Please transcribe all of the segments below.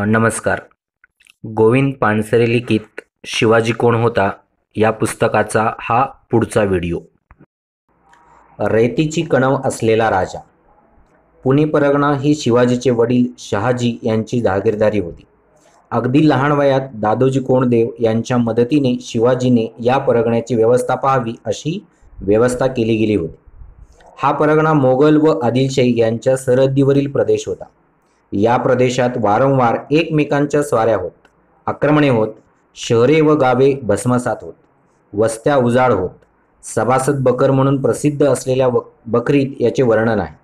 नमस्कार. गोविंद पानसरे लिखित शिवाजी कोण होता या पुस्तकाचा हा पुढचा व्हिडिओ. रयतेची कणव असलेला राजा. पुणे परगणा ही शिवाजीचे वडील शहाजी यांची जागीरदारी होती. अगदी लहान वयात दादोजी कोंडदेव यांच्या मदतीने शिवाजीने या परगण्याची व्यवस्था पाहावी अशी व्यवस्था केली गेली होती. हा परगणा मोगल व आदिलशाही यांच्या सरहद्दीवरील प्रदेश होता. या प्रदेशात वारंवार एकमेकांच्या स्वाऱ्या होत, आक्रमणे होत, शहरे व गावे भस्मसात होत, वस्त्या उजाड होत. सभासद बकर म्हणून प्रसिद्ध असलेल्या बकरीत याचे वर्णन आहे.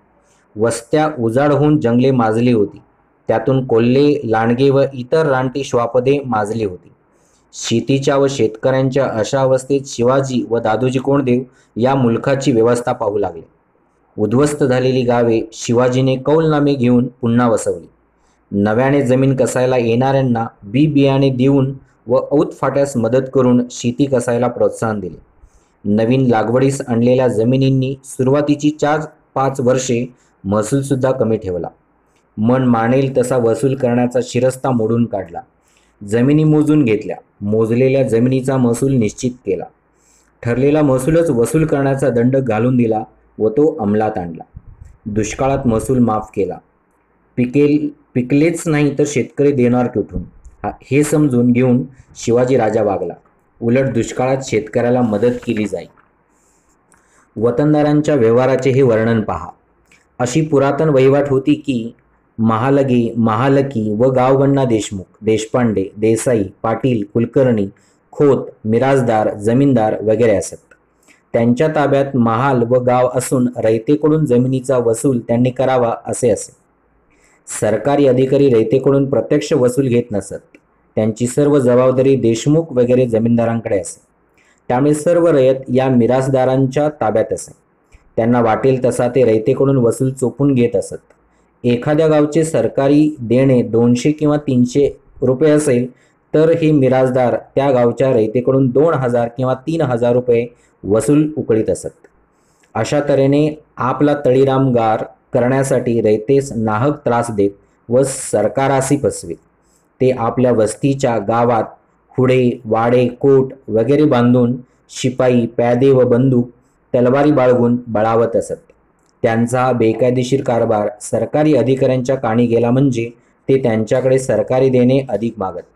वस्त्या उजाड होऊन जंगले माजली होती, त्यातून कोल्हे, लांडगे व इतर रानटी श्वापदे माजली होती. शेतीच्या व शेतकऱ्यांच्या अशा अवस्थेत शिवाजी व दादोजी कोंडदेव या मुलखाची व्यवस्था पाहू लागले. उद्ध्वस्त झालेली गावे शिवाजीने कौलनामे घेऊन पुन्हा वसवली. नव्याने जमीन कसायला येणाऱ्यांना बी बियाणे देऊन व औतफाट्यास मदत करून शेती कसायला प्रोत्साहन दिले. नवीन लागवडीस आणलेल्या जमिनींनी सुरुवातीची 4-5 वर्षे महसूलसुद्धा कमी ठेवला. मन मानेल तसा वसूल करण्याचा शिरस्ता मोडून काढला. जमिनी मोजून घेतल्या. मोजलेल्या जमिनीचा महसूल निश्चित केला. ठरलेला महसूलच वसूल करण्याचा दंड घालून दिला व तो अंमलात आणला. दुष्काळात महसूल माफ केला. पिकलेच नाही तर शेतकरी देणार कुठून हे समजून घेऊन शिवाजी राजा वागला. उलट दुष्काळात शेतकऱ्याला मदत केली जाई. वतनदारांच्या व्यवहाराचे हे वर्णन पहा. अशी पुरातन वहिवाट होती की महालगे, महालकी व गावगण्णा देशमुख, देशपांडे, देसाई, पाटील, कुलकर्णी, खोत, मिराजदार, जमीनदार वगैरे असत. त्यांच्या ताब्यात महाल व गाव असून रयतेकडून जमिनीचा वसूल त्यांनी करावा असे असे. सरकारी अधिकारी रयतेकडून प्रत्यक्ष वसूल घेत नसत. त्यांची सर्व जबाबदारी देशमुख वगैरे जमीनदारांकडे असे. त्यामुळे सर्व रयत या मिरासदारांच्या ताब्यात असे. त्यांना वाटेल तसा ते रयतेकडून वसूल चोपून घेत असत. एखाद्या गावचे सरकारी देणे 200 किंवा 300 रुपये असेल तर हे मिराजदार त्या गावच्या रयतेकडून 2000 किंवा 3000 रुपये वसूल उकळीत असत. अशा तऱ्हेने आपला तळीरामगार करण्यासाठी रयतेस नाहक त्रास देत व सरकारासी फसवीत. ते आपल्या वस्तीच्या गावात हुडे, वाडे, कोट वगैरे बांधून शिपाई, प्यादे व बंदूक, तलवारी बाळगून बळावत असत. त्यांचा हा बेकायदेशीर कारभार सरकारी अधिकाऱ्यांच्या कानी गेला म्हणजे ते त्यांच्याकडे सरकारी देणे अधिक मागत,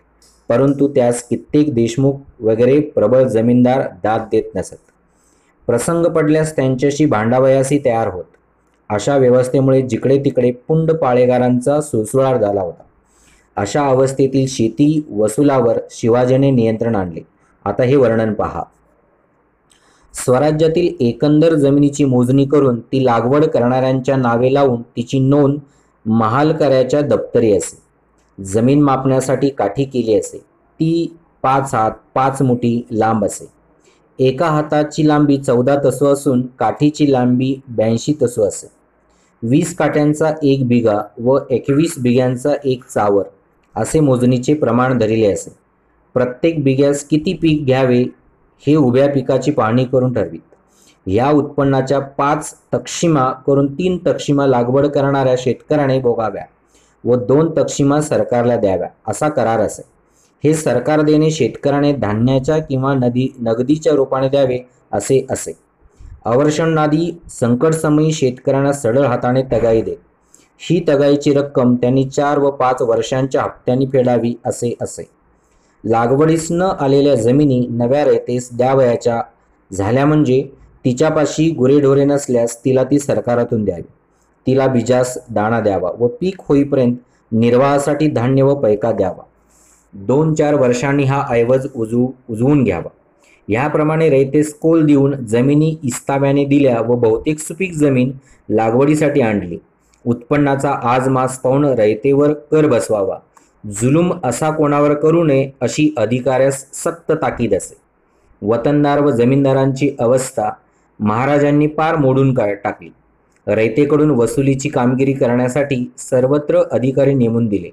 परंतु त्यास कित्येक देशमुख वगैरे प्रबळ जमीनदार दाद देत नसत. प्रसंग पडल्यास त्यांच्याशी भांडावयासी तयार होत. अशा व्यवस्थेमुळे जिकडे तिकडे पुंड पाळेगारांचा सुळसुळाट झाला होता. अशा अवस्थेतील शेती वसुलावर शिवाजीने नियंत्रण आणले. आता हे वर्णन पहा. स्वराज्यातील एकंदर जमिनीची मोजणी करून ती लागवड करणाऱ्यांच्या नावे लावून तिची नोंद महालकऱ्याच्या दप्तरी असे. जमीन मापण्यासाठी काठी केली असे. ती 5 हात 5 मुठी लांब असे. एका हाताची लांबी 14 तसू असून काठीची लांबी 82 तसू असे. 20 काठ्यांचा 1 बिघा व 21 बिघ्यांचा 1 चावर असे मोजणीचे प्रमाण धरिले असे. प्रत्येक बिघ्यास किती पीक घ्यावे हे उभ्या पिकाची पाहणी करून ठरवीत. या उत्पन्नाच्या 5 तक्षिमा करून 3 तक्षिमा लागवड करणाऱ्या शेतकऱ्याने भोगाव्या व 2 तक्षिमा सरकारला द्याव्या असा करार असे. हे सरकार देणे शेतकऱ्याने धान्याच्या किंवा नगदीच्या रूपाने द्यावे असे असे. अवर्षणनादी संकटसमयी शेतकऱ्यांना सरळ हाताने तगाई देत. ही तगाईची रक्कम त्यांनी 4 व 5 वर्षांच्या हप्त्यांनी फेडावी असे असे. लागवडीस न आलेल्या जमिनी नव्या रयतेस द्यावयाच्या झाल्या म्हणजे तिच्यापाशी गुरेढोरे नसल्यास तिला ती सरकारातून द्यावी. तिला बिजास दाणा द्यावा व पीक होईपर्यंत निर्वाहासाठी धान्य व पैका द्यावा. 2-4 वर्षांनी हा ऐवज उजवून घ्यावा. याप्रमाणे रयतेस कोल देऊन जमिनी इस्ताव्याने दिल्या व बहुतेक सुपीक जमीन लागवडीसाठी आणली. उत्पन्नाचा आजमास पाहून रयतेवर कर बसवावा. जुलूम असा कोणावर करू नये अशी अधिकाऱ्यास सक्त ताकीद असे. वतनदार व जमीनदारांची अवस्था महाराजांनी पार मोडून टाकली. रयतेकडून वसुलीची कामगिरी करण्यासाठी सर्वत्र अधिकारी नेमून दिले.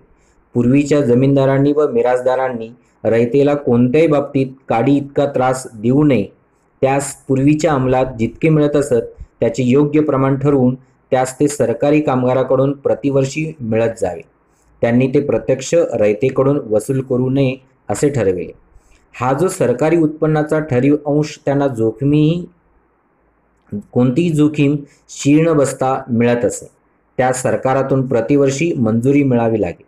पूर्वीच्या जमीनदारांनी व मिराजदारांनी रयतेला कोणत्याही बाबतीत काडी इतका त्रास देऊ नये. त्यास पूर्वीच्या अंमलात जितके मिळत असत त्याचे योग्य प्रमाण ठरवून त्यास ते सरकारी कामगाराकडून प्रतिवर्षी मिळत जावे. त्यांनी ते प्रत्यक्ष रयतेकडून वसूल करू नये असे ठरविले. हा जो सरकारी उत्पन्नाचा ठरीव अंश त्यांना कोणतीही जोखीम शीळ न बसता मिळत असे, त्या सरकारातून प्रतिवर्षी मंजुरी मिळावी लागे.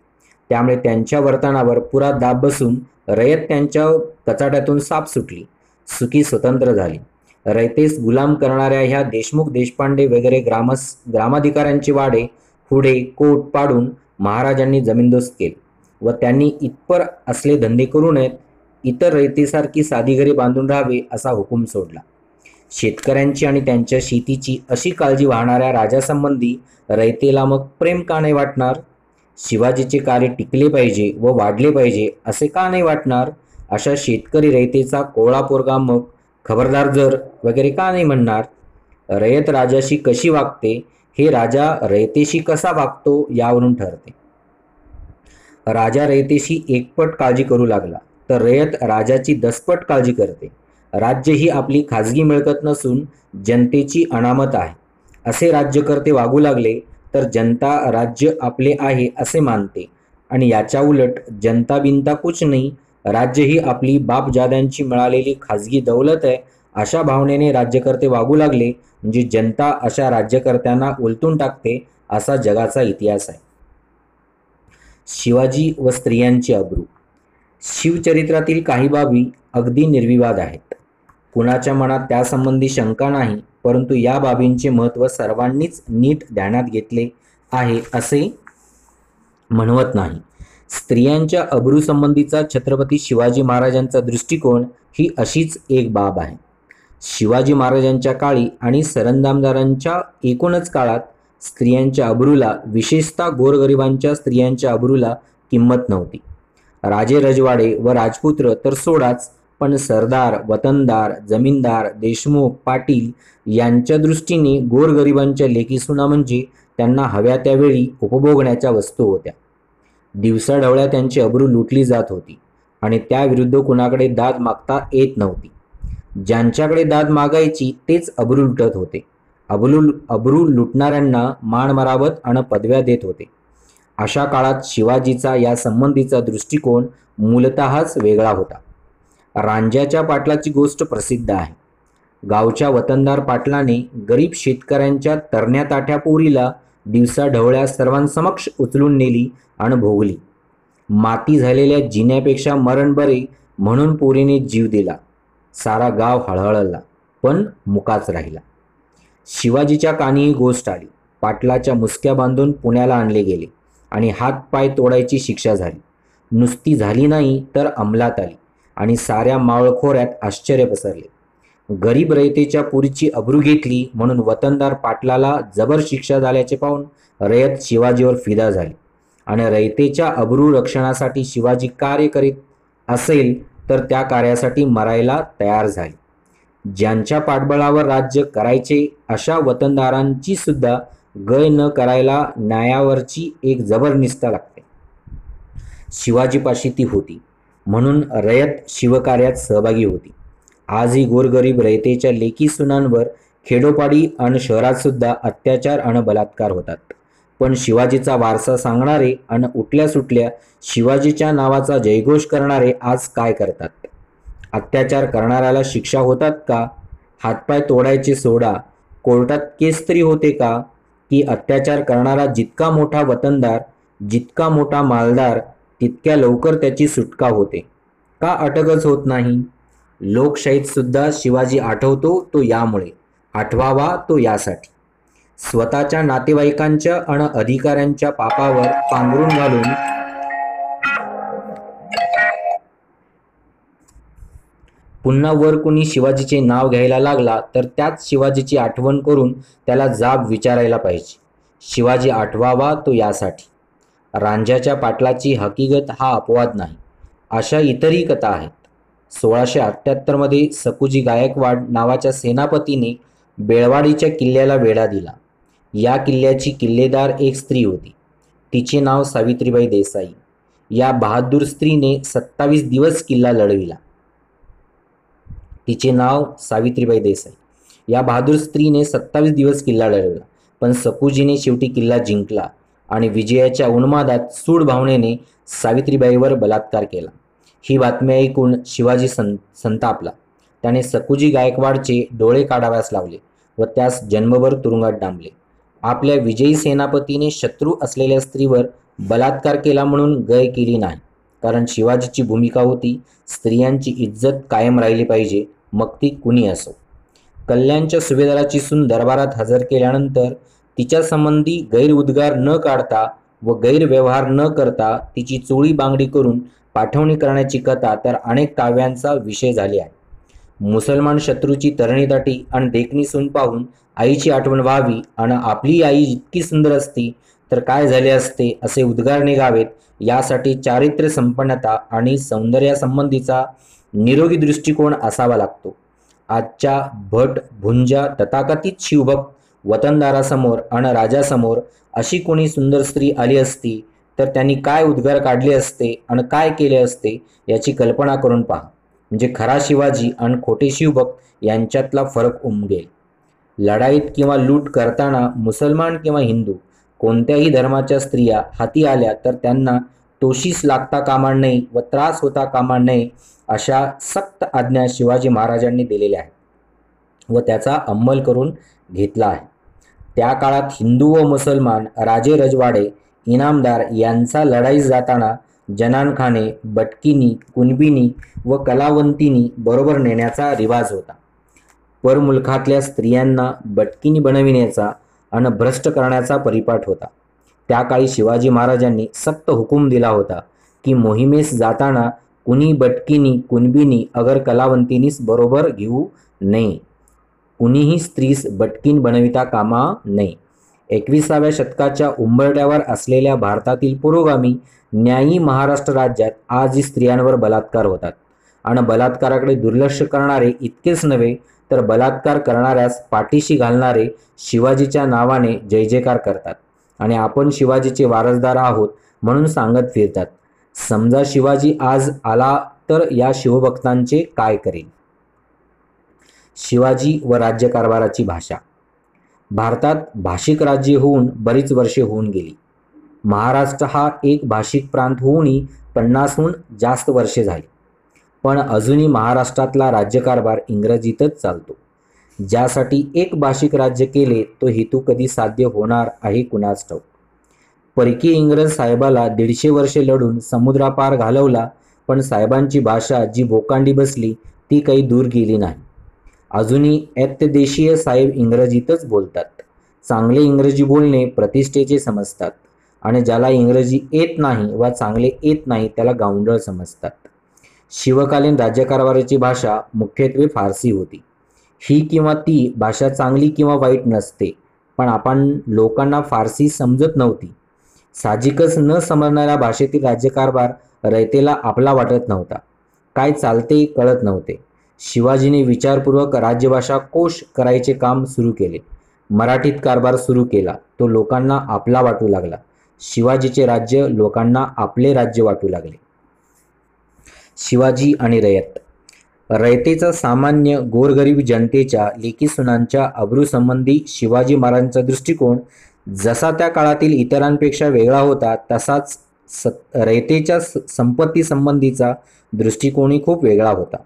त्यामुळे त्यांच्या वर्तनावर पुरा दाब बसून रयत त्यांच्या कचाट्यातून साफ सुटली, सुखी स्वतंत्र झाली. रयतेस गुलाम करणाऱ्या ह्या देशमुख, देशपांडे वगैरे ग्रामाधिकाऱ्यांचे वाडे, हुडे, कोट पाडून महाराजांनी जमीनदोस्त केले व त्यांनी इतपर असले धंदे करू नयेत, इतर रयतेसारखी साधी घरे बांधून राहावे असा हुकूम सोडला. शेतकऱ्यांची आणि त्यांच्या शेतीची अशी काळजी वाहणाऱ्या राजासंबंधी रयतेला मग प्रेम का नाही वाटणार? शिवाजीचे कार्य टिकले पाहिजे व वाढले पाहिजे असे का नाही वाटणार? अशा शेतकरी रयतेचा कोवळा पोरगा मग खबरदार जर वगैरे का नाही म्हणणार? रयत राजाशी कशी वागते हे राजा रयतेशी कसा वागतो यावरून ठरते. राजा रयतेशी एकपट काळजी करू लागला तर रयत राजाची दसपट काळजी करते. राज्य ही आपली खाजगी मिळकत नसून जनतेची अनामत आहे असे राज्यकर्ते वागू लागले तर जनता राज्य आपले आहे असे मानते आणि याच्या उलट जनता बिनता कुछ नाही, राज्य ही आपली बापजाद्यांची मिळालेली खाजगी दौलत आहे अशा भावनेने राज्यकर्ते वागू लागले म्हणजे जनता अशा राज्यकर्त्यांना उलटून टाकते असा जगाचा इतिहास आहे. शिवाजी व स्त्रियांची अब्रू. शिवचरित्रातील काही बाबी अगदी निर्विवाद आहेत. कुणाच्या मनात त्यासंबंधी शंका नाही, परंतु या बाबींचे महत्त्व सर्वांनीच नीट ध्यानात घेतले आहे असे म्हणवत नाही. स्त्रियांच्या अब्रूसंबंधीचा छत्रपती शिवाजी महाराजांचा दृष्टिकोन ही अशीच एक बाब आहे. शिवाजी महाराजांच्या काळी आणि सरंजामदारांच्या एकूणच काळात स्त्रियांच्या अब्रूला, विशेषतः गोरगरिबांच्या स्त्रियांच्या अब्रूला किंमत नव्हती. राजे रजवाडे व राजपुत्र तर सोडाच, पण सरदार, वतनदार, जमीनदार, देशमुख, पाटील यांच्या दृष्टीने गोरगरिबांच्या लेकीसुना म्हणजे त्यांना हव्या त्यावेळी उपभोगण्याच्या वस्तू होत्या. दिवसाढवळ्या त्यांची अब्रू लुटली जात होती आणि त्याविरुद्ध कुणाकडे दाद मागता येत नव्हती. ज्यांच्याकडे दाद मागायची तेच अब्रू लुटत होते. अब्रू लुटणाऱ्यांना मान मरावत आणि पदव्या देत होते. अशा काळात शिवाजीचा या संबंधीचा दृष्टिकोन मूलतःच वेगळा होता. रांझ्याच्या पाटलाची गोष्ट प्रसिद्ध आहे. गावच्या वतनदार पाटलाने गरीब शेतकऱ्यांच्या तरण्या ताठ्या पोरीला दिवसाढवळ्या सर्वांसमक्ष उचलून नेली आणि भोगली. माती झालेल्या जिन्यापेक्षा मरण बरे म्हणून पोरीने जीव दिला. सारा गाव हळहळला, पण मुकाच राहिला. शिवाजीच्या कानी ही गोष्ट आली. पाटलाच्या मुसक्या बांधून पुण्याला आणले गेले आणि हातपाय तोडायची शिक्षा झाली. नुसती झाली नाही तर अंमलात आली आणि साऱ्या मावळखोऱ्यात आश्चर्य पसरले. गरीब रयतेच्या पुरीची अब्रू घेतली म्हणून वतनदार पाटलाला जबर शिक्षा झाल्याचे पाहून रयत शिवाजीवर फिदा झाली आणि रयतेच्या अब्रू रक्षणासाठी शिवाजी कार्य करीत असेल तर त्या कार्यासाठी मरायला तयार झाली. ज्यांच्या पाठबळावर राज्य करायचे अशा वतनदारांची सुद्धा गय न करायला न्यायावरची एक जबर निष्ठा लागते. शिवाजीपाशी ती होती म्हणून रयत शिवकार्यात सहभागी होती. आजही गोरगरीब रयतेच्या लेकी सुनांवर खेडोपाडी आणि शहरात सुद्धा अत्याचार आणि बलात्कार होतात. पण शिवाजीचा वारसा सांगणारे आणि उठल्या सुटल्या शिवाजीच्या नावाचा जयघोष करणारे आज काय करतात? अत्याचार करणाऱ्याला शिक्षा होतात का? हातपाय तोडायचे सोडा, कोर्टात केस तरी होते का? की अत्याचार करणारा जितका मोठा वतनदार, जितका मोठा मालदार, तितक्या लवकर त्याची सुटका होते का अटकच होत नाही? लोकशाहीत सुद्धा शिवाजी आठवतो तो यामुळे, आठवावा तो यासाठी. स्वतःच्या नातेवाईकांच्या आणि अधिकाऱ्यांच्या पापावर पांघरून घालून पुन्हा वर कुणी शिवाजीचे नाव घ्यायला लागला तर त्याच शिवाजीची आठवण करून त्याला जाब विचारायला पाहिजे. शिवाजी आठवावा तो यासाठी. रांझ्याच्या पाटलाची हकीकत हा अपवाद नाही. अशा इतरही कथा आहेत. 1678 मध्ये सकुजी गायकवाड नावाच्या सेनापतीने बेळवाडीच्या किल्ल्याला वेढा दिला. या किल्ल्याची किल्लेदार एक स्त्री होती. तिचे नाव सावित्रीबाई देसाई. या बहादूर स्त्रीने 27 दिवस किल्ला लढविला. तिचे नाव सावित्रीबाई देसाई. या बहादूर स्त्रीने 27 दिवस किल्ला लढवला, पण सकुजीने शेवटी किल्ला जिंकला आणि विजयाच्या उन्मादात सूड भावनेने सावित्रीबाईवर बलात्कार केला. ही बातमी ऐकून शिवाजी संतापला. त्याने सकुजी गायकवाडचे डोळे काढाव्यास लावले व त्यास जन्मभर तुरुंगात डांबले. आपल्या विजयी सेनापतीने शत्रू असलेल्या स्त्रीवर बलात्कार केला म्हणून गय केली नाही, कारण शिवाजीची भूमिका होती स्त्रियांची इज्जत कायम राहिली पाहिजे, मग ती कुणी असो. कल्याणच्या सुभेदाराची सून दरबारात हजर केल्यानंतर तिच्या संबंधी गैरउद्गार न काढता व गैरव्यवहार न करता तिची चोळी बांगडी करून पाठवणी करण्याची कथा तर अनेक काव्यांचा विषय झाली आहे. मुसलमान शत्रूची तरणीदाटी आणि देखणी सून पाहून आईची आठवण व्हावी आणि आपली आई इतकी सुंदर असती तर काय झाले असते असे उद्गार निघावेत, यासाठी चारित्र्य संपन्नता आणि सौंदर्यासंबंधीचा निरोगी दृष्टिकोन असावा लागतो. आजच्या भट भुंजा तथाकथित शिवभक्त वतनदारासमोर आणि राजासमोर अशी कोणी सुंदर स्त्री आली असती तर त्यांनी काय उद्गार काढले असते आणि काय केले असते याची कल्पना करून पहा. म्हणजे खरा शिवाजी आणि खोटे शिवभक्त यांच्यातला फरक उमगेल. लढाईत किंवा लूट करताना मुसलमान किंवा हिंदू कोणत्याही धर्माच्या स्त्रिया हाती आल्या तर त्यांना तोशीस लागता कामा नये व त्रास होता कामा नये अशा सक्त आज्ञा शिवाजी महाराजांनी दिलेल्या आहेत व त्याचा अंमल करून घेतला आहे. त्या काळात हिंदू व मुसलमान राजे रजवाडे इनामदार यांचा लढाईस जाताना जनानखाने, बटकिनी, कुणबिनी व कलावंतीनी बरोबर नेण्याचा रिवाज होता. परमुलखातल्या स्त्रियांना बटकिनी बनविण्याचा आणि भ्रष्ट करण्याचा परिपाठ होता. त्या काळी शिवाजी महाराजांनी सक्त हुकूम दिला होता की मोहिमेस जाताना कुणी बटकिनी, कुणबिनी अगर कलावंतीनीस बरोबर घेऊ नये. कुणीही स्त्रीस बटकीन बनविता कामा नये. 21व्या शतकाच्या उंबरठ्यावर असलेल्या भारतातील पुरोगामी न्यायी महाराष्ट्र राज्यात आजही स्त्रियांवर बलात्कार होतात आणि बलात्काराकडे दुर्लक्ष करणारे इतकेच नव्हे तर बलात्कार करणाऱ्यास पाठीशी घालणारे शिवाजीच्या नावाने जय जयकार करतात आणि आपण शिवाजीचे वारसदार आहोत म्हणून सांगत फिरतात. समजा शिवाजी आज आला तर या शिवभक्तांचे काय करेल. शिवाजी व राज्यकारभाराची भाषा. भारतात भाषिक राज्य होऊन बरीच वर्षे होऊन गेली. महाराष्ट्र हा एक भाषिक प्रांत होऊनही 50हून जास्त वर्षे झाली, पण अजूनही महाराष्ट्रातला राज्यकारभार इंग्रजीतच चालतो. ज्यासाठी एक भाषिक राज्य केले तो हेतू कधी साध्य होणार आहे कुणास ठाऊक. परकीय इंग्रज साहेबाला 150 वर्षे लढून समुद्रापार घालवला, पण साहेबांची भाषा जी बोकांडी बसली ती काही दूर गेली नाही. अजूनही ऐत्यदेशीय साहेब इंग्रजीतच बोलतात. चांगले इंग्रजी बोलणे प्रतिष्ठेचे समजतात आणि ज्याला इंग्रजी येत नाही वा चांगले येत नाही त्याला गावंढळ समजतात. शिवकालीन राज्यकारभाराची भाषा मुख्यत्वे फारसी होती. ही किंवा ती भाषा चांगली किंवा वाईट नसते, पण आपण लोकांना फारसी समजत नव्हती. साहजिकच न समजणाऱ्या भाषेतील राज्यकारभार रयतेला आपला वाटत नव्हता. काय चालते कळत नव्हते. शिवाजीने विचारपूर्वक राज्यभाषा कोश करायचे काम सुरू केले. मराठीत कारभार सुरू केला. तो लोकांना आपला वाटू लागला. शिवाजीचे राज्य लोकांना आपले राज्य वाटू लागले. शिवाजी आणि रयत. रयतेचा सामान्य गोरगरीब जनतेच्या लेकीसुनांच्या अब्रूसंबंधी शिवाजी महाराजांचा दृष्टिकोन जसा त्या काळातील इतरांपेक्षा वेगळा होता, तसाच रयतेच्या संपत्ती संबंधीचा दृष्टिकोनही खूप वेगळा होता.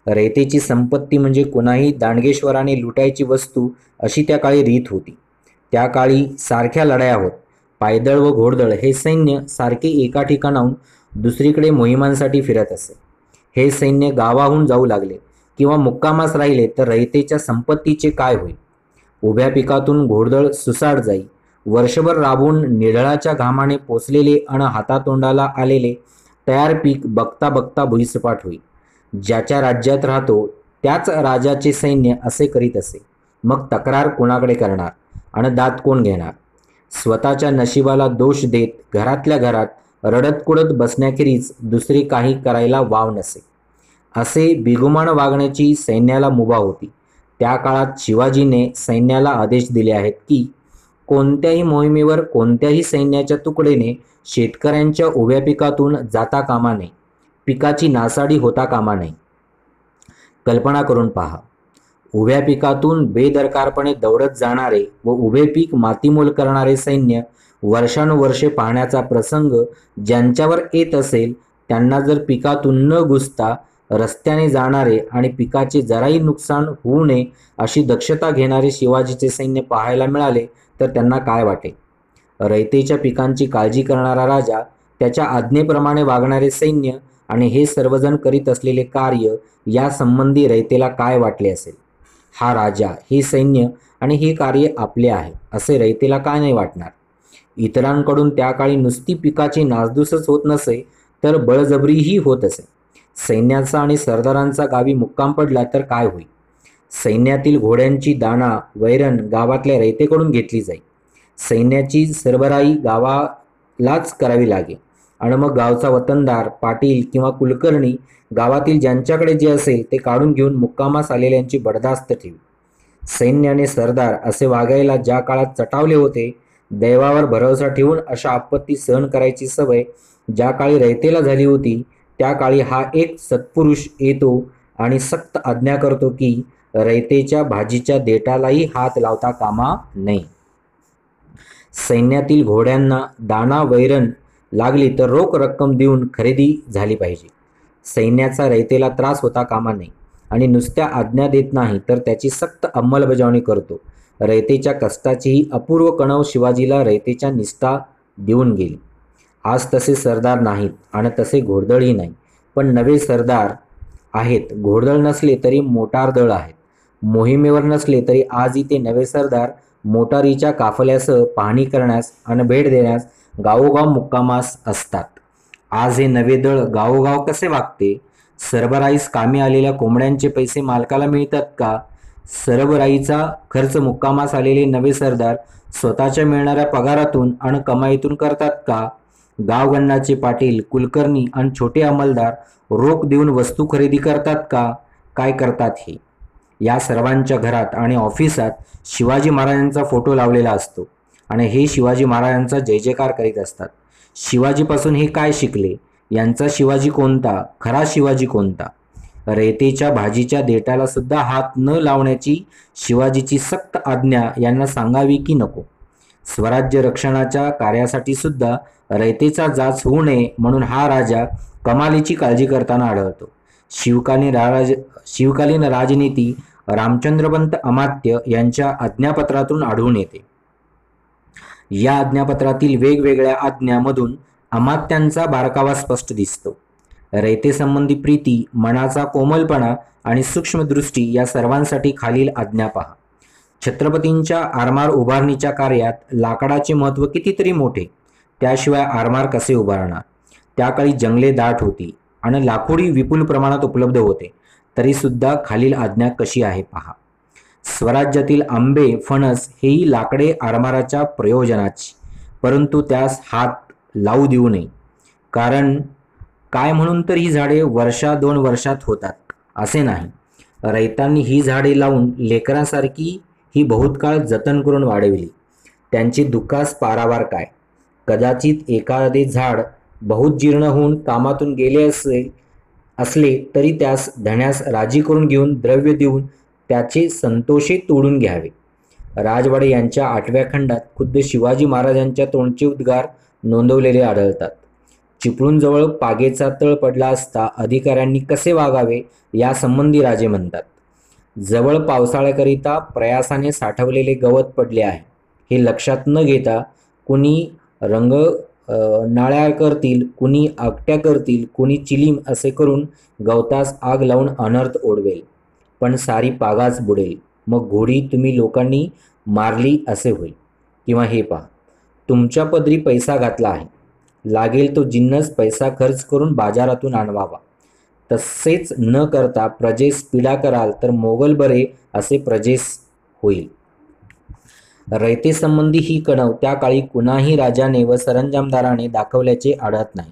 रयतेची संपत्ती म्हणजे कोणाही दांडगेश्वराने लुटायची वस्तू अशी त्या काळी रीत होती. त्या काळी सारख्या लढाया होत. पायदळ व घोडदळ हे सैन्य सारखे एका ठिकाणाहून दुसरीकडे मोहिमांसाठी फिरत असे. हे सैन्य गावाहून जाऊ लागले किंवा मुक्कामास राहिले तर रयतेच्या संपत्तीचे काय होईल. उभ्या पिकातून घोडदळ सुसाट जाई. वर्षभर राबून निढळाच्या घामाने पोचलेले आणि हातातोंडाला आलेले तयार पीक बघता बघता भुईसपाट होईल. ज्याच्या राज्यात राहतो त्याच राजाचे सैन्य असे करीत असे. मग तक्रार कोणाकडे करणार आणि दात कोण घेणार. स्वतःच्या नशिबाला दोष देत घरातल्या घरात रडत कुडत बसण्याखेरीज दुसरे काही करायला वाव नसे. असे बिगुमान वागण्याची सैन्याला मुभा होती. त्या काळात शिवाजीने सैन्याला आदेश दिले आहेत की कोणत्याही मोहिमेवर कोणत्याही सैन्याच्या तुकडीने शेतकऱ्यांच्या उभ्या पिकातून जाता कामा नये. पिकाची नासाडी होता कामा नये. कल्पना करून पहा. उभ्या पिकातून बेदरकारपणे दौडत जाणारे व उभे पीक मातीमोल करणारे सैन्य वर्षानुवर्षे पाहण्याचा प्रसंग ज्यांच्यावर येत असेल त्यांना जर पिकातून न घुसता रस्त्याने जाणारे आणि पिकाचे जराही नुकसान होऊ नये अशी दक्षता घेणारे शिवाजीचे सैन्य पाहायला मिळाले तर त्यांना काय वाटेल? रयतेच्या पिकांची काळजी करणारा राजा, त्याच्या आज्ञेप्रमाणे वागणारे सैन्य आणि हे सर्वजण करीत असलेले कार्य यासंबंधी रयतेला काय वाटले असेल? हा राजा, हे सैन्य आणि हे कार्य आपले आहे असे रयतेला काय नाही वाटणार? इतरांकडून त्या काळी नुसती पिकाची नासधूसच होत नसे तर बळजबरीही होत असे. सैन्याचा आणि सरदारांचा गावी मुक्काम पडला तर काय होईल? सैन्यातील घोड्यांची दाणा वैरण गावातल्या रयतेकडून घेतली जाईल. सैन्याची सरबराई गावालाच करावी लागेल आणि मग गावचा वतनदार, पाटील किंवा कुलकर्णी गावातील ज्यांच्याकडे जे असेल ते काढून घेऊन मुक्कामास आलेल्यांची बडदास्त ठेवी. सैन्य आणि सरदार असे वागायला ज्या काळात चटावले होते, दैवावर भरोसा ठेवून अशा आपत्ती सहन करायची सवय ज्या काळी रयतेला झाली होती, त्या काळी हा एक सत्पुरुष येतो आणि सक्त आज्ञा करतो की रयतेच्या भाजीच्या देठालाही हात लावता कामा नये. सैन्यातील घोड्यांना दाणा वैरण लागली तर रोख रक्कम देऊन खरेदी झाली पाहिजे. सैन्याचा रयतेला त्रास होता कामा नये आणि नुसत्या आज्ञा देत नाही तर त्याची सक्त अंमलबजावणी करतो. रयतेच्या कष्टाचीही अपूर्व कणव शिवाजीला रयतेच्या निष्ठा देऊन गेली. आज तसे सरदार नाहीत आणि तसे घोडदळही नाही, पण नवे सरदार आहेत. घोडदळ नसले तरी मोटार दळ आहेत. मोहिमेवर नसले तरी आजही ते नवे सरदार मोटारीच्या काफल्यासह पाहणी करण्यास आणि भेट देण्यास गावोगाव मुक्कामास असतात. आज हे नवे दळ गावोगाव कसे वागते? सरबराईस कामी आलेल्या कोंबड्यांचे पैसे मालकाला मिळतात का? सरबराईचा खर्च मुक्कामास आलेले नवे सरदार स्वतःच्या मिळणाऱ्या पगारातून आणि कमाईतून करतात का? गावगणनाचे पाटील, कुलकर्णी आणि छोटे अंमलदार रोख देऊन वस्तू खरेदी करतात का? काय करतात हे? या सर्वांच्या घरात आणि ऑफिसात शिवाजी महाराजांचा फोटो लावलेला असतो आणि हे शिवाजी महाराजांचा जय जयकार करीत असतात. शिवाजीपासून हे काय शिकले? यांचा शिवाजी कोणता? खरा शिवाजी कोणता? रयतेच्या भाजीच्या देठाला सुद्धा हात न लावण्याची शिवाजीची सक्त आज्ञा यांना सांगावी की नको? स्वराज्य रक्षणाच्या कार्यासाठी सुद्धा रयतेचा जाच होऊ नये म्हणून हा राजा कमालीची काळजी करताना आढळतो. शिवकालीन राजनीती रामचंद्रपंत अमात्य यांच्या आज्ञापत्रातून आढळून येते. या आज्ञापत्रातील वेगवेगळ्या आज्ञामधून अमात्यांचा बारकावा स्पष्ट दिसतो. रयतेसंबंधी प्रीती, मनाचा कोमलपणा आणि सूक्ष्मदृष्टी या सर्वांसाठी खालील आज्ञा पहा. छत्रपतींच्या आरमार उभारणीच्या कार्यात लाकडाचे महत्त्व कितीतरी मोठे, त्याशिवाय आरमार कसे उभारणार? त्या काळी जंगले दाट होती आणि लाकूडही विपुल प्रमाणात उपलब्ध होते, तरीसुद्धा खालील आज्ञा कशी आहे पहा. स्वराज्यातील आंबे, फणस हेही लाकडे आरमाराच्या प्रयोजनाची, परंतु त्यास हात लावू देऊ नये. कारण काय म्हणून तर ही झाडे वर्षा 2 वर्षात होतात असे नाही. रयतांनी ही झाडे लावून लेकरांसारखी ही बहुत काळ जतन करून वाढविली. त्यांची दुःखास पारावार काय? कदाचित एखादे झाड बहुत जीर्ण होऊन कामातून गेले असले तरी त्यास धण्यास राजी करून घेऊन द्रव्य देऊन त्याचे संतोषे तोडून घ्यावे. राजवाडे यांच्या 8व्या खंडात खुद्द शिवाजी महाराजांच्या तोंडचे उद्गार नोंदवलेले आढळतात. चिपळूणजवळ पागेचा तळ पडला असता अधिकाऱ्यांनी कसे वागावे यासंबंधी राजे म्हणतात. जवळ पावसाळ्याकरिता प्रयासाने साठवलेले गवत पडले आहे, हे लक्षात न घेता कुणी नाळ्या करतील, कुणी आकट्या करतील, कुणी चिलीम असे करून गवतास आग लावून अनर्थ ओढवेल, पण सारी पागाच बुडेल. मग घोडी तुम्ही लोकांनी मारली असे होईल. किंवा हे पहा, तुमच्या पदरी पैसा घातला आहे, लागेल तो जिन्नस पैसा खर्च करून बाजारातून आणवावा. तसेच न करता प्रजेस पीडा कराल तर मोगल बरे असे प्रजेस होईल. रयतेसंबंधी ही कणव त्या काळी कुणाही राजाने व सरंजामदाराने दाखवल्याचे आढळत नाही.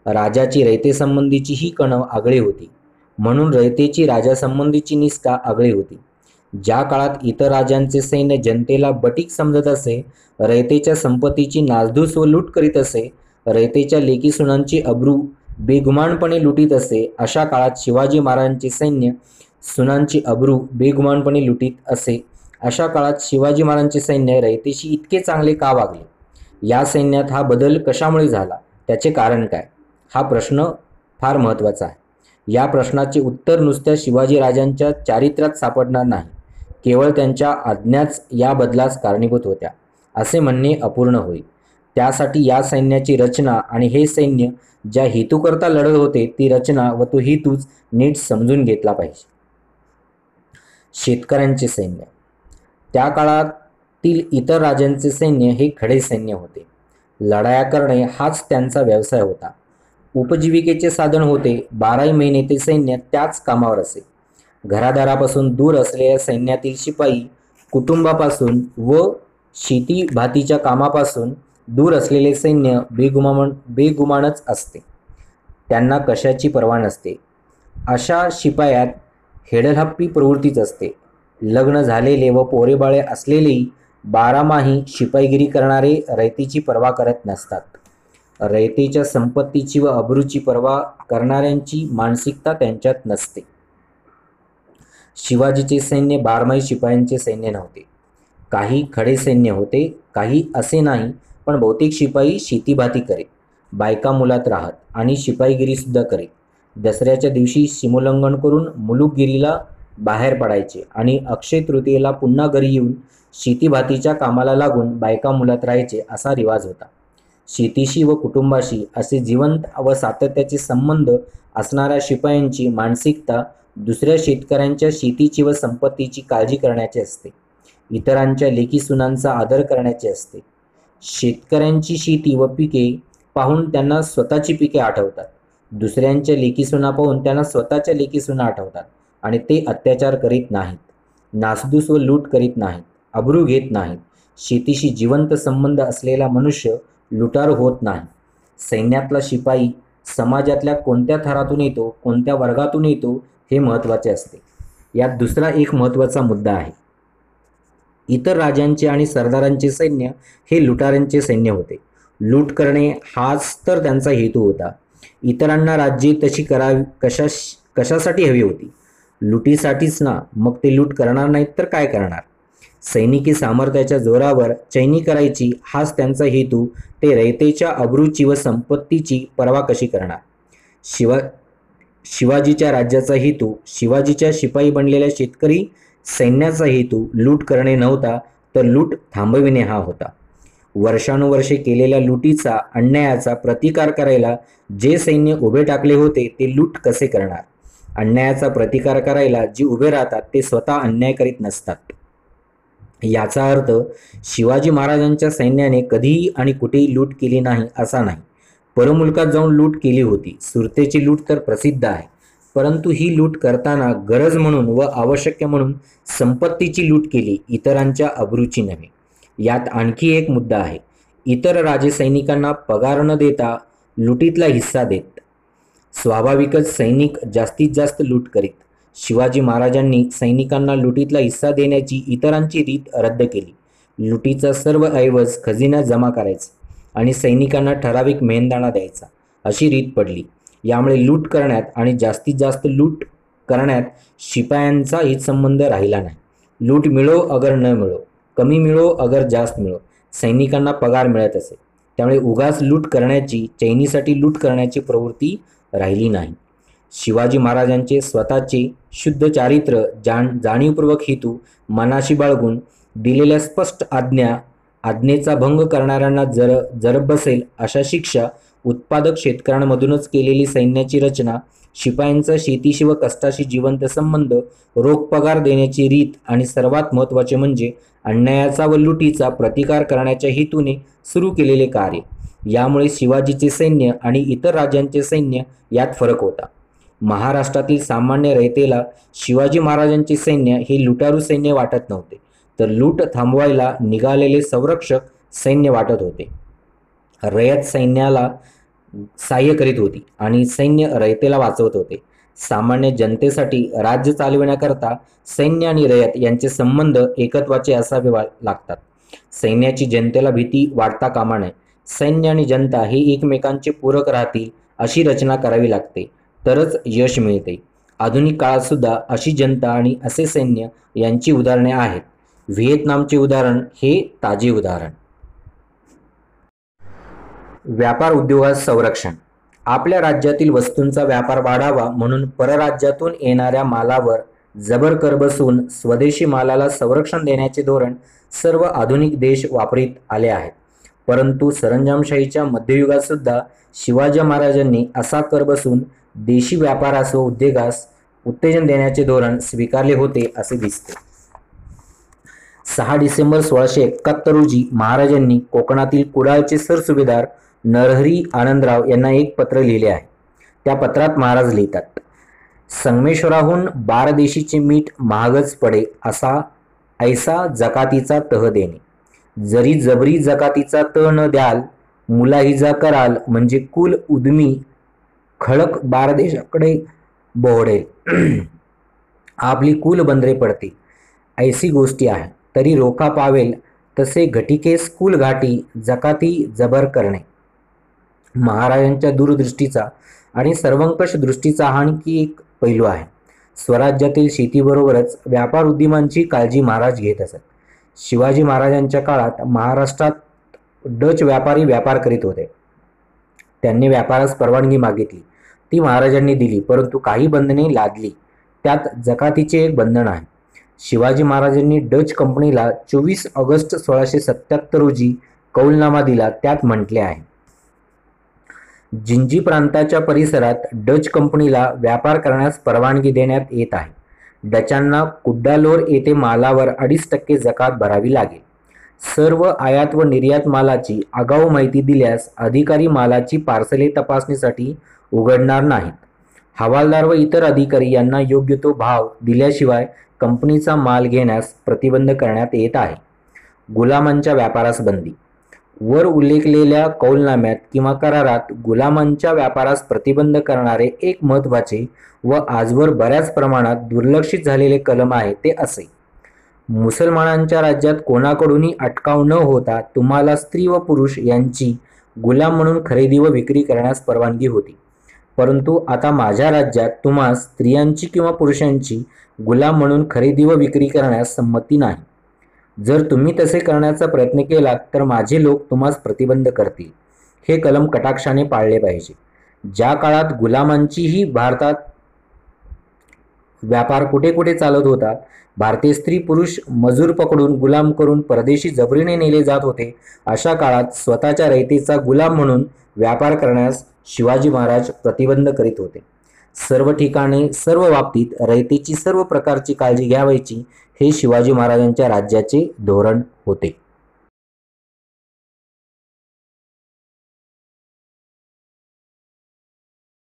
राजाची रयतेसंबंधीची ही कणव आगळी होती, म्हणून रयतेची राजासंबंधीची निष्ठा आगळी होती. ज्या काळात इतर राजांचे सैन्य जनतेला बटीक समजत असे, रयतेच्या संपत्तीची नासधूस व लूट करीत असे, रयतेच्या लेकी सुनांची अब्रू बेगुमानपणे लुटीत असे, अशा काळात शिवाजी महाराजांचे सैन्य सुनांची अब्रू बेगुमानपणे लुटीत असे. अशा काळात शिवाजी महाराजांचे सैन्य रयतेशी इतके चांगले का वागले? या सैन्यात हा बदल कशामुळे झाला, त्याचे कारण काय, हा प्रश्न फार महत्त्वाचा आहे. या प्रश्नाचे उत्तर नुसत्या शिवाजी राजांच्या चारित्र्यात सापडणार नाही. केवळ त्यांच्या आज्ञाच या बदलास कारणीभूत होत्या असे म्हणणे अपूर्ण होईल. त्यासाठी या सैन्याची रचना आणि हे सैन्य ज्या हेतूकरता लढत होते ती रचना व तो हेतूच नीट समजून घेतला पाहिजे. शेतकऱ्यांचे सैन्य. त्या काळातील इतर राजांचे सैन्य हे खडे सैन्य होते. लढाया करणे हाच त्यांचा व्यवसाय होता. उपजीविकेचे साधन होते. 12ही महिने ते सैन्य त्याच कामावर असे. घरादारापासून दूर असलेल्या सैन्यातील शिपाई कुटुंबापासून व शेती भातीच्या कामापासून दूर असलेले सैन्य बेगुमानच असते. त्यांना कशाची पर्वा नसते. अशा शिपायात हेडलहप्पी प्रवृत्तीच असते. लग्न झालेले व पोरेबाळे असलेलेही बारामाही शिपाईगिरी करणारे रयतेची पर्वा करत नसतात. रयतेच्या संपत्तीची व अब्रूची पर्वा करणाऱ्यांची मानसिकता त्यांच्यात नसते. शिवाजीचे सैन्य बारमाही शिपायांचे सैन्य नव्हते. काही खडे सैन्य होते, काही असे नाही, पण बहुतेक शिपाई शेतीभाती करीत, बायका मुलात राहत आणि शिपाईगिरीसुद्धा करीत. दसऱ्याच्या दिवशी सीमोल्लंघन करून मुलुकगिरीला बाहेर पडायचे आणि अक्षय तृतीयेला पुन्हा घरी येऊन शेतीभातीच्या कामाला लागून बायका मुलात राहायचे असा रिवाज होता. शेतीशी व कुटुंबाशी असे जिवंत व सातत्याचे संबंध असणाऱ्या शिपायांची मानसिकता दुसऱ्या शेतकऱ्यांच्या शेतीची व संपत्तीची काळजी करण्याची असते. इतरांच्या लेकीसुनांचा आदर करण्याची असते. शेतकऱ्यांची शेती व पिके पाहून त्यांना स्वतःची पिके आठवतात. दुसऱ्यांच्या लेकीसुना पाहून त्यांना स्वतःच्या लेकीसुना आठवतात आणि ते अत्याचार करीत नाहीत, नासधूस व लूट करीत नाहीत, अब्रू घेत नाहीत. शेतीशी जिवंत संबंध असलेला मनुष्य लुटारू होत नाही. सैन्यातला शिपाई समाजातल्या कोणत्या थरातून येतो, कोणत्या वर्गातून येतो हे महत्त्वाचे असते. यात दुसरा एक महत्त्वाचा मुद्दा आहे. इतर राजांचे आणि सरदारांचे सैन्य हे लुटारांचे सैन्य होते. लूट करणे हाच तर त्यांचा हेतू होता. इतरांना राज्ये तशी कशासाठी हवी होती? लुटीसाठीच ना. मग ते लूट करणार नाहीत तर काय करणार? सैनिकी सामर्थ्याच्या जोरावर चैनी करायची हाच त्यांचा हेतू. ते रयतेच्या अब्रूची व संपत्तीची पर्वा कशी करणार? शिवाजीच्या राज्याचा हेतू, शिवाजीच्या शिपाई बनलेल्या शेतकरी सैन्याचा हेतू लूट करणे नव्हता, तर लूट थांबविणे हा होता. वर्षानुवर्षे केलेल्या लुटीचा, अन्यायाचा प्रतिकार करायला जे सैन्य उभे टाकले होते ते लूट कसे करणार? अन्यायाचा प्रतिकार करायला जे उभे राहतात ते स्वतः अन्याय करीत नसतात. याचा अर्थ शिवाजी महाराजांच्या सैन्याने कधीही आणि कुठेही लूट केली नाही असा नाही. परमुलकात जाऊन लूट केली होती. सुरतेची लूट तर प्रसिद्ध आहे, परंतु ही लूट करताना गरज म्हणून व आवश्यक म्हणून संपत्तीची लूट केली, इतरांच्या अब्रूची नव्हे. यात आणखी एक मुद्दा आहे. इतर राजे सैनिकांना पगार न देता लुटीतला हिस्सा देत. स्वाभाविकच सैनिक जास्तीत जास्त लूट करीत. शिवाजी महाराजांनी सैनिकांना लुटीतला हिस्सा देण्याची इतरांची रीत रद्द केली. लुटीचा सर्व ऐवज खजिन्यात जमा करायचा आणि सैनिकांना ठराविक मेहनदाणा द्यायचा अशी रीत पडली. यामुळे लूट करण्यात आणि जास्तीत जास्त लूट करण्यात शिपायांचा हितसंबंध राहिला नाही. लूट मिळो अगर न मिळो, कमी मिळो अगर जास्त मिळो, सैनिकांना पगार मिळत असे. त्यामुळे उगाच लूट करण्याची, चैनीसाठी लूट करण्याची प्रवृत्ती राहिली नाही. शिवाजी महाराजांचे स्वतःचे शुद्ध चारित्र्य, जाणीवपूर्वक हेतू मनाशी बाळगून दिलेल्या स्पष्ट आज्ञेचा भंग करणाऱ्यांना जर बसेल अशा शिक्षा, उत्पादक शेतकऱ्यांमधूनच केलेली सैन्याची रचना, शिपायांचा शेतीशी व कष्टाशी जिवंत संबंध, रोख पगार देण्याची रीत आणि सर्वात महत्त्वाचे म्हणजे अन्यायाचा व लुटीचा प्रतिकार करण्याच्या हेतूने सुरू केलेले कार्य, यामुळे शिवाजीचे सैन्य आणि इतर राजांचे सैन्य यात फरक होता. महाराष्ट्रातील सामान्य रयतेला शिवाजी महाराजांचे सैन्य हे लुटारू सैन्य वाटत नव्हते, तर लूट थांबवायला निघालेले संरक्षक सैन्य वाटत होते. रयत सैन्याला सहाय्य करीत होती आणि सैन्य रयतेला वाचवत होते. सामान्य जनतेसाठी राज्य चालविण्याकरता सैन्य आणि रयत यांचे संबंध एकत्वाचे असावे लागतात. सैन्याची जनतेला भीती वाटता कामा नये. सैन्य आणि जनता हे एकमेकांचे पूरक राहतील अशी रचना करावी लागते, तरच यश मिळते. आधुनिक काळात सुद्धा अशी जनता आणि असे सैन्य यांची उदाहरणे आहेत. व्हिएतनामचे उदाहरण हे ताजे उदाहरण. व्यापार उद्योगात संरक्षण. आपल्या राज्यातील वस्तूंचा व्यापार वाढावा म्हणून परराज्यातून येणाऱ्या मालावर जबर कर बसवून स्वदेशी मालाला संरक्षण देण्याचे धोरण सर्व आधुनिक देश वापरीत आले आहेत. परंतु सरंजामशाहीच्या मध्ययुगात सुद्धा शिवाजी महाराजांनी असा कर बसवून देशी व्यापारास व उद्योगास उत्तेजन देण्याचे धोरण स्वीकारले होते असे दिसते. 6 डिसेंबर 1671 रोजी महाराजांनी कोकणातील कुडाळचे सरसुभेदार नरहरी आनंदराव यांना एक पत्र लिहिले आहे. त्या पत्रात महाराज लिहितात, संगमेश्वराहून बारदेशीचे मीठ महागच पडे असा ऐसा जकातीचा तह देणे. जरी जबरी जकातीचा तह न द्याल मुलाहिजा कराल म्हणजे कुल उद्मी खळक बारदेशाकडे बोहडेल. आपली कुल बंदरे पडते ऐसी गोष्टी आहे. तरी रोखा पावेल तसे घटिकेस कुल घाटी जकाती जबर करणे. महाराजांच्या दूरदृष्टीचा आणि सर्वंकष दृष्टीचा हा आणखी एक पैलू आहे. स्वराज्यातील शेतीबरोबरच व्यापार उद्यमांची काळजी महाराज घेत असत. शिवाजी महाराजांच्या काळात महाराष्ट्रात डच व्यापारी व्यापार करीत होते. त्यांनी व्यापारास परवानगी मागितली, ती महाराजांनी दिली, परंतु काही बंधने लादली. त्यात जकातीचे एक बंधन आहे. शिवाजी महाराजांनी डच कंपनीला 24 ऑगस्ट 1677 रोजी कौलनामा दिला. त्यात म्हटले आहे, जिंजी प्रांताच्या परिसरात डच कंपनीला व्यापार करण्यास परवानगी देण्यात येत आहे. डचांना कुड्डालोर येथे मालावर 2.5% जकात भरावी लागेल. सर्व आयात व निर्यात मालाची आगाऊ माहिती दिल्यास अधिकारी मालाची पार्सले तपासणीसाठी उघडणार नाहीत. हवालदार व इतर अधिकारी यांना योग्य तो भाव दिल्याशिवाय कंपनीचा माल घेण्यास प्रतिबंध करण्यात येत आहे. गुलामांच्या व्यापारास बंदी. वर उल्लेखलेल्या कौलनाम्यात किंवा करारात गुलामांच्या व्यापारास प्रतिबंध करणारे एक महत्त्वाचे व आजवर बऱ्याच प्रमाणात दुर्लक्षित झालेले कलम आहे ते असे, मुसलमानांच्या राज्यात कोणाकडूनही अटकाव न होता तुम्हाला स्त्री व पुरुष यांची गुलाम म्हणून खरेदी व विक्री करण्यास परवानगी होती. परंतु आता माझ्या राज्यात तुम्हास स्त्रियांची किंवा पुरुषांची गुलाम म्हणून खरेदी व विक्री करण्यास संमती नाही. जर तुम्ही तसे करण्याचा प्रयत्न केलात तर माझे लोक तुम्हास प्रतिबंध करतील. हे कलम कटाक्षाने पाळले पाहिजे. ज्या काळात गुलामांचीही भारतात व्यापार कुठे कुठे चालत होता, भारतीय स्त्री पुरुष मजूर पकडून गुलाम करून परदेशी जबरीने नेले जात होते, अशा काळात स्वतःच्या रयतेचा गुलाम म्हणून व्यापार करण्यास शिवाजी महाराज प्रतिबंध करीत होते. सर्व ठिकाणी सर्व बाबतीत रयतेची सर्व प्रकारची काळजी घ्यावयाची हे शिवाजी महाराजांच्या राज्याचे धोरण होते.